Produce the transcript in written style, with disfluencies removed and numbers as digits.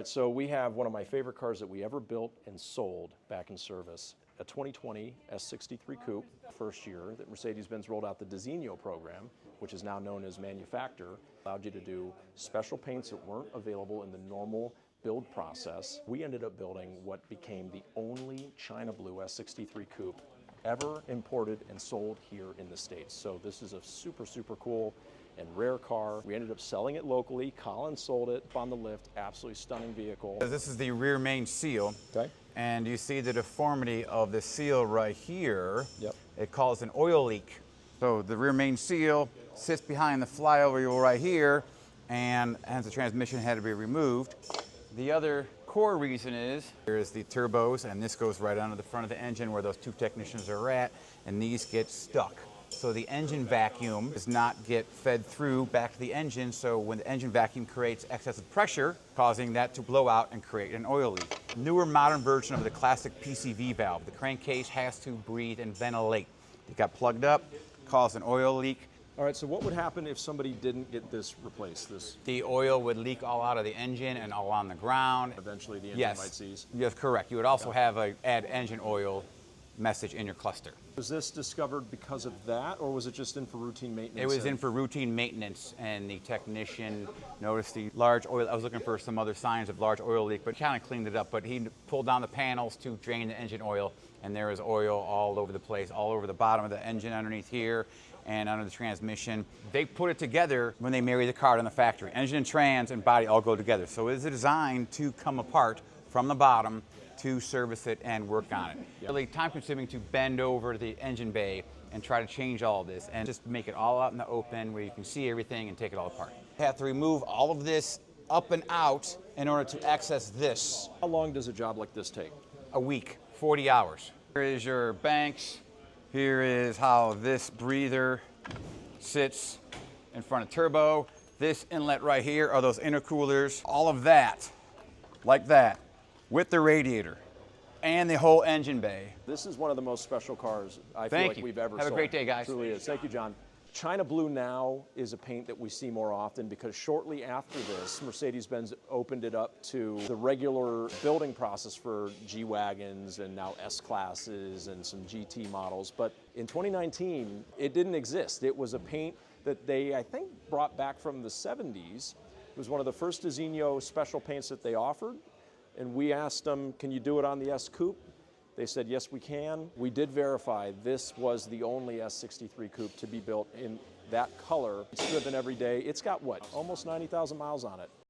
So we have one of my favorite cars that we ever built and sold back in service, a 2020 S63 Coupe. First year that Mercedes-Benz rolled out the Designo program, which is now known as Manufactor, allowed you to do special paints that weren't available in the normal build process. We ended up building what became the only China Blue S63 Coupe ever imported and sold here in the States. So this is a super, super cool and rare car. We ended up selling it locally. Colin sold it on the lift. Absolutely stunning vehicle. This is the rear main seal. Okay. And you see the deformity of the seal right here. Yep. It caused an oil leak. So the rear main seal sits behind the flyover wheel right here, and hence the transmission had to be removed. The other core reason is, here's the turbos, and this goes right onto the front of the engine where those two technicians are at, and these get stuck. So the engine vacuum does not get fed through back to the engine, so when the engine vacuum creates excessive pressure, causing that to blow out and create an oil leak. Newer modern version of the classic PCV valve. The crankcase has to breathe and ventilate. It got plugged up, caused an oil leak. All right, so what would happen if somebody didn't get this replaced? The oil would leak all out of the engine and all on the ground. Eventually the engine might seize? Yes, correct. You would also have a add engine oil message in your cluster. Was this discovered because of that, or was it just in for routine maintenance? It was in for routine maintenance, and the technician noticed the large oil. I was looking for some other signs of large oil leak, but kind of cleaned it up. But he pulled down the panels to drain the engine oil, and there is oil all over the place, all over the bottom of the engine underneath here and under the transmission. They put it together when they married the car in the factory. Engine and trans and body all go together. So it is designed to come apart from the bottom to service it and work on it. Yep. Really time consuming to bend over the engine bay and try to change all of this and just make it all out in the open where you can see everything and take it all apart. You have to remove all of this up and out in order to access this. How long does a job like this take? A week, 40 hours. Here is your banks. Here is how this breather sits in front of turbo. This inlet right here are those intercoolers. All of that, like that, with the radiator and the whole engine bay. This is one of the most special cars I feel like we've ever sold. Have a great day, guys. It truly is. Thank you, John. China Blue now is a paint that we see more often because shortly after this, Mercedes-Benz opened it up to the regular building process for G-Wagons and now S-Classes and some GT models. But in 2019, it didn't exist. It was a paint that they, I think, brought back from the 70s. It was one of the first Designo special paints that they offered. And we asked them, can you do it on the S Coupe? They said, yes, we can. We did verify this was the only S63 Coupe to be built in that color. It's driven every day. It's got, what, almost 90,000 miles on it.